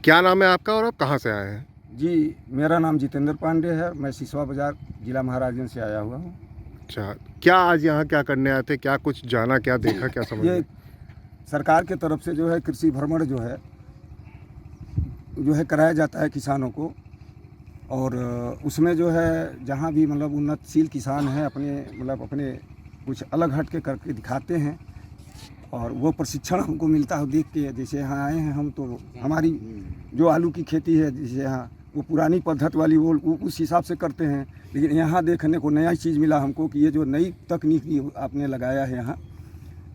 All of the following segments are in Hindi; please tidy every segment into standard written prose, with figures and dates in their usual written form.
क्या नाम है आपका और आप कहाँ से आए हैं? जी, मेरा नाम जितेंद्र पांडे है। मैं सिसवा बाज़ार जिला महाराजगंज से आया हुआ हूँ। अच्छा, क्या आज यहाँ क्या करने आए थे? क्या कुछ जाना, क्या देखा, क्या समझ ये में? सरकार के तरफ से जो है कृषि भ्रमण जो है कराया जाता है किसानों को। और उसमें जो है जहाँ भी मतलब उन्नतशील किसान हैं अपने कुछ अलग हट के करके दिखाते हैं और वो प्रशिक्षण हमको मिलता है देख के। जैसे यहाँ आए हैं हम, तो हमारी जो आलू की खेती है जैसे यहाँ वो पुरानी पद्धति वाली वो उस हिसाब से करते हैं, लेकिन यहाँ देखने को नया चीज़ मिला हमको कि ये जो नई तकनीक आपने लगाया है यहाँ,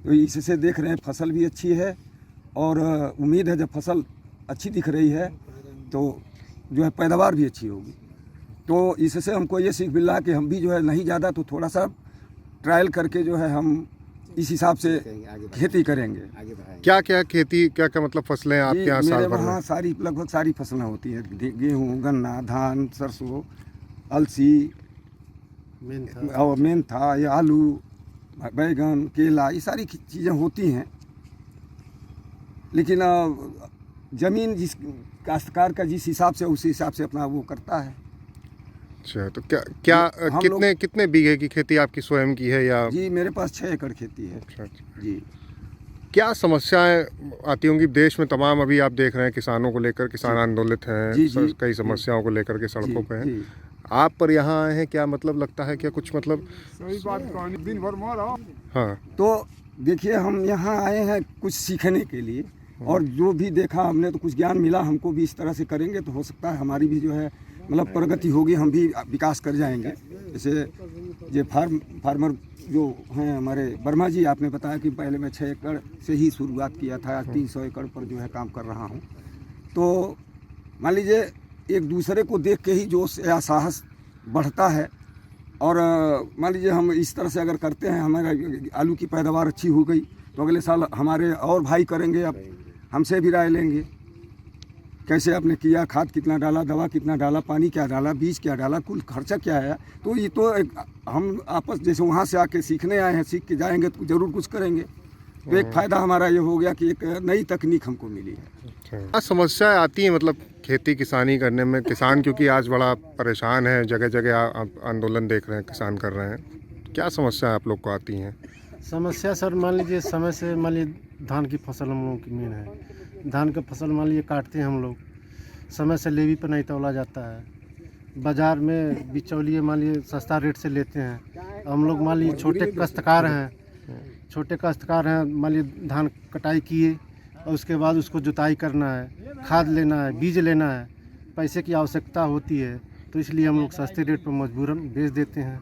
तो इससे देख रहे हैं फसल भी अच्छी है और उम्मीद है जब फसल अच्छी दिख रही है तो जो है पैदावार भी अच्छी होगी। तो इससे हमको ये सीख मिला कि हम भी जो है नहीं ज़्यादा तो थोड़ा सा ट्रायल करके जो है हम इस हिसाब से खेती करेंगे। क्या क्या खेती, क्या क्या मतलब फसलें आपके यहाँ साल भर में? सारी लगभग सारी फसलें होती हैं। गेहूँ, गन्ना, धान, सरसों, अलसी और मेंथा, ये आलू, बैगन, केला, ये सारी चीज़ें होती हैं। लेकिन ज़मीन जिस काश्तकार का जिस हिसाब से उसी हिसाब से अपना वो करता है। अच्छा, तो क्या कितने बीघे की खेती आपकी स्वयं की है या? जी, मेरे पास 6 एकड़ खेती है। अच्छा। जी, क्या समस्याएं आती होंगी देश में? तमाम अभी आप देख रहे हैं किसानों को लेकर, किसान आंदोलित हैं, कई समस्याओं को लेकर के सड़कों पे हैं। आप पर यहाँ आए हैं, क्या मतलब लगता है क्या कुछ मतलब? सही बात कहानी दिन भर मारा। हाँ, तो देखिए हम यहाँ आए हैं कुछ सीखने के लिए और जो भी देखा हमने तो कुछ ज्ञान मिला हमको भी। इस तरह से करेंगे तो हो सकता है हमारी भी जो है मतलब प्रगति होगी, हम भी विकास कर जाएंगे। जैसे ये फार्मर जो हैं हमारे वर्मा जी, आपने बताया कि पहले मैं 6 एकड़ से ही शुरुआत किया था, 300 एकड़ पर जो है काम कर रहा हूँ। तो मान लीजिए एक दूसरे को देख के ही जोश या साहस बढ़ता है। और मान लीजिए हम इस तरह से अगर करते हैं, हमारे आलू की पैदावार अच्छी हो गई तो अगले साल हमारे और भाई करेंगे, अब हमसे भी राय लेंगे कैसे आपने किया, खाद कितना डाला, दवा कितना डाला, पानी क्या डाला, बीज क्या डाला, कुल खर्चा क्या है। तो ये तो हम आपस जैसे वहाँ से आके सीखने आए हैं, सीख के जाएंगे तो ज़रूर कुछ करेंगे। तो एक फ़ायदा हमारा ये हो गया कि एक नई तकनीक हमको मिली है। क्या समस्याएं आती हैं मतलब खेती किसानी करने में? किसान क्योंकि आज बड़ा परेशान है, जगह जगह आंदोलन देख रहे हैं, किसान कर रहे हैं। क्या समस्याएं आप लोग को आती हैं? समस्या सर मान लीजिए समय से मान लीजिए धान की फसल हम लोगों की मेन है। धान का फसल मान लीजिए काटते हैं हम लोग, समय से लेवी पर नहीं तौला जाता है। बाज़ार में बिचौलिए मान लीजिए सस्ता रेट से लेते हैं। हम लोग मान लीजिए छोटे काश्तकार हैं, मान लीजिए धान कटाई किए और उसके बाद उसको जुताई करना है, खाद लेना है, बीज लेना है, पैसे की आवश्यकता होती है। तो इसलिए हम लोग सस्ते रेट पर मजबूरन बेच देते हैं।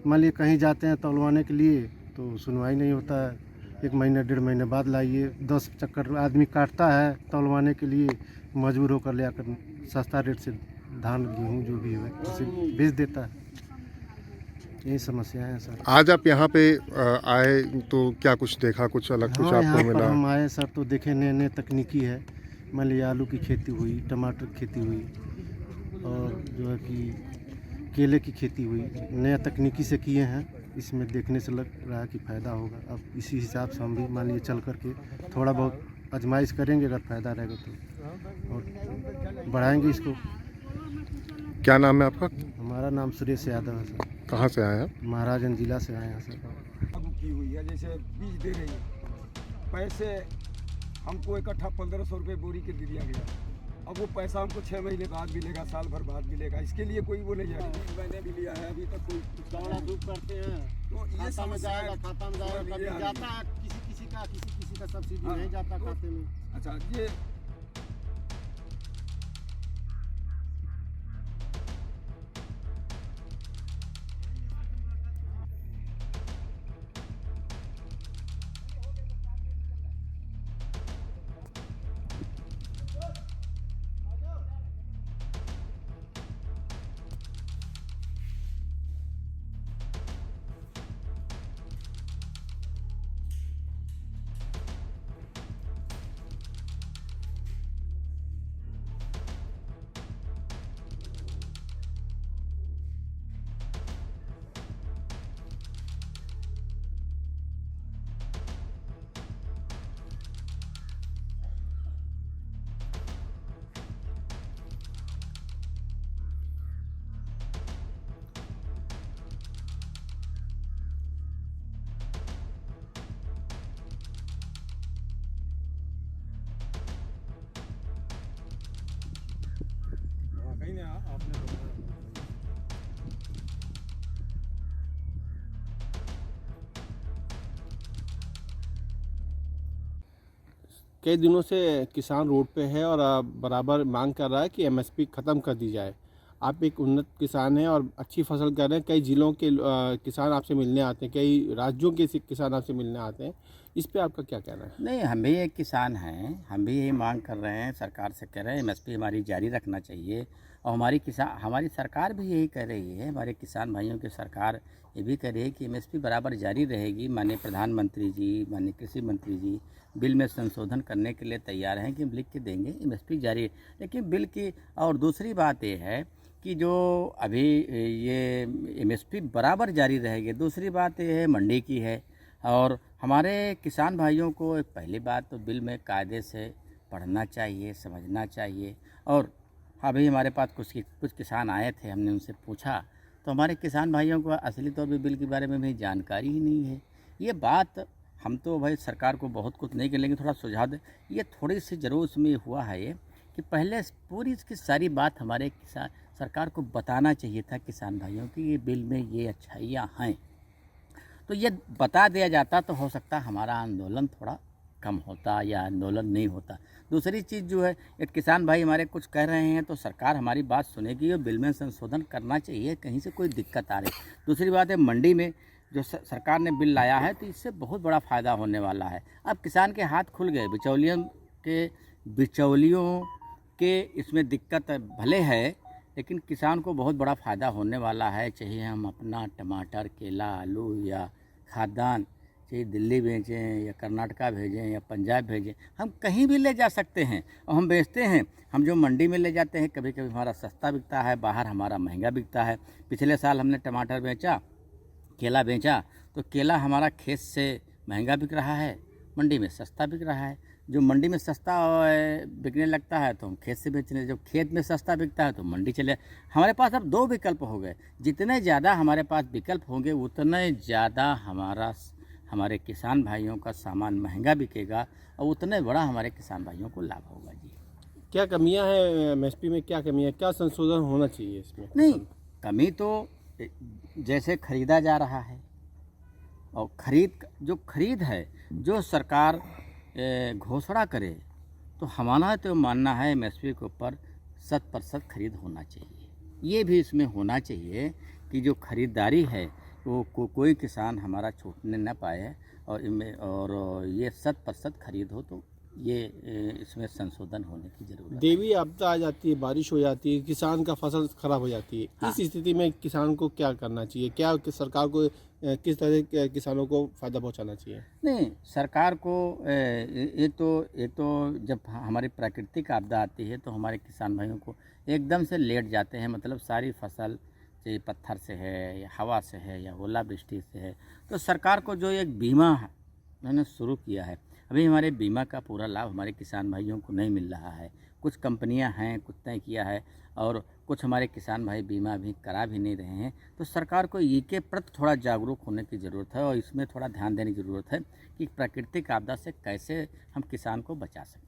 मान लीजिए कहीं जाते हैं तौलवाने के लिए तो सुनवाई नहीं होता है, 1 महीने 1.5 महीने बाद लाइए। 10 चक्कर आदमी काटता है तौलवाने के लिए, मजबूर होकर ले आकर सस्ता रेट से धान गेहूँ जो भी है उसे बेच देता है। यही समस्या है सर। आज आप यहाँ पे आए तो क्या कुछ देखा, कुछ अलग कुछ हाँ, आपको यहाँ पर मिला? हम आए सर तो देखे नए तकनीकी है। मान लीजिए आलू की खेती हुई, टमाटर की खेती हुई और जो है कि केले की खेती हुई, नया तकनीकी से किए हैं। इसमें देखने से लग रहा है कि फ़ायदा होगा। अब इसी हिसाब से हम भी मान लीजिए चल करके थोड़ा बहुत आजमाइश करेंगे, अगर फ़ायदा रहेगा तो और बढ़ाएंगे इसको। क्या नाम है आपका? हमारा नाम सुरेश यादव है सर। कहाँ से आए हैं? महाराजगंज जिला से आए हैं सर। की हुई है, जैसे बीज दे रही है, पैसे हमको इकट्ठा 1500 रुपये बोरी के दे दिया गया। अब वो पैसा हमको 6 महीने बाद मिलेगा, साल भर बाद मिलेगा। इसके लिए कोई वो नहीं है। मैंने भी लिया है, अभी तक कोई दौड़ा धूप करते हैं तो ये खाता में जाएगा, कभी जाता है किसी का सब्सिडी नहीं जाता खाते में। अच्छा, ये कई दिनों से किसान रोड पे है और बराबर मांग कर रहा है कि एमएसपी ख़त्म कर दी जाए। आप एक उन्नत किसान हैं और अच्छी फसल कर रहे हैं। कई ज़िलों के किसान आपसे मिलने आते हैं, कई राज्यों के किसान आपसे मिलने आते हैं। इस पे आपका क्या कहना है? नहीं, हम भी एक किसान हैं, हम भी यही मांग कर रहे हैं, सरकार से कह रहे हैं एमएसपी हमारी जारी रखना चाहिए। और हमारी सरकार भी यही कह रही है, हमारे किसान भाइयों की सरकार ये भी कह रही है कि एमएसपी बराबर जारी रहेगी। माननीय प्रधानमंत्री जी, माननीय कृषि मंत्री जी बिल में संशोधन करने के लिए तैयार हैं कि हम लिख के देंगे एमएसपी जारी। लेकिन बिल की और दूसरी बात ये है कि जो अभी ये एमएसपी बराबर जारी रहेगी, दूसरी बात ये है मंडी की है। और हमारे किसान भाइयों को पहली बात तो बिल में कायदे से पढ़ना चाहिए, समझना चाहिए। और अभी हमारे पास कुछ किसान आए थे, हमने उनसे पूछा तो हमारे किसान भाइयों को असली तौर पे बिल के बारे में भी जानकारी ही नहीं है। ये बात हम तो भाई सरकार को बहुत कुछ नहीं करेंगे, थोड़ा सुझाव दे। ये थोड़ी सी ज़रूर उसमें हुआ है ये कि पहले पूरी इसकी सारी बात हमारे किसान सरकार को बताना चाहिए था किसान भाइयों की ये बिल में ये अच्छाइयाँ हैं। तो ये बता दिया जाता तो हो सकता हमारा आंदोलन थोड़ा कम होता या आंदोलन नहीं होता। दूसरी चीज़ जो है, एक किसान भाई हमारे कुछ कह रहे हैं तो सरकार हमारी बात सुनेगी और बिल में संशोधन करना चाहिए, कहीं से कोई दिक्कत आ रही। दूसरी बात है, मंडी में जो सरकार ने बिल लाया है तो इससे बहुत बड़ा फ़ायदा होने वाला है। अब किसान के हाथ खुल गए, बिचौलियों के इसमें दिक्कत भले है लेकिन किसान को बहुत बड़ा फ़ायदा होने वाला है। चाहे हम अपना टमाटर, केला, आलू या खाद्यान्न चाहे दिल्ली भेजें या कर्नाटका भेजें या पंजाब भेजें, हम कहीं भी ले जा सकते हैं और हम बेचते हैं। हम जो मंडी में ले जाते हैं कभी कभी हमारा सस्ता बिकता है, बाहर हमारा महंगा बिकता है। पिछले साल हमने टमाटर बेचा, केला बेचा तो केला हमारा खेत से महंगा बिक रहा है, मंडी में सस्ता बिक रहा है। जो मंडी में सस्ता बिकने लगता है तो हम खेत से बेचने, जब खेत में सस्ता बिकता है तो मंडी चले। हमारे पास अब दो विकल्प हो गए। जितने ज़्यादा हमारे पास विकल्प होंगे उतने ज़्यादा हमारे किसान भाइयों का सामान महंगा बिकेगा और उतने बड़ा हमारे किसान भाइयों को लाभ होगा। जी, क्या कमियां हैं एमएसपी में? क्या कमियां, क्या संशोधन होना चाहिए इसमें? नहीं, कमी तो जैसे खरीदा जा रहा है और खरीद है जो सरकार घोषणा करे तो हमारा तो मानना है एमएसपी के ऊपर 100% खरीद होना चाहिए। ये भी इसमें होना चाहिए कि जो खरीदारी है वो कोई किसान हमारा छूटने न पाए और ये 100% खरीद हो तो ये इसमें संशोधन होने की ज़रूरत है। देवी आपदा आ जाती है, बारिश हो जाती है, किसान का फसल खराब हो जाती है। हाँ। इस स्थिति में किसान को क्या करना चाहिए? क्या सरकार को किस तरह के किसानों को फ़ायदा पहुंचाना चाहिए? नहीं, सरकार को ये तो जब हमारी प्राकृतिक आपदा आती है तो हमारे किसान भाइयों को एकदम से लेट जाते हैं। मतलब सारी फसल चाहे पत्थर से है या हवा से है या ओलावृष्टि से है, तो सरकार को जो एक बीमा उन्होंने शुरू किया है, अभी हमारे बीमा का पूरा लाभ हमारे किसान भाइयों को नहीं मिल रहा है। कुछ कंपनियां हैं, कुछ तय किया है और कुछ हमारे किसान भाई बीमा अभी करा भी नहीं रहे हैं। तो सरकार को ये के प्रति थोड़ा जागरूक होने की ज़रूरत है और इसमें थोड़ा ध्यान देने की ज़रूरत है कि प्राकृतिक आपदा से कैसे हम किसान को बचा सकें।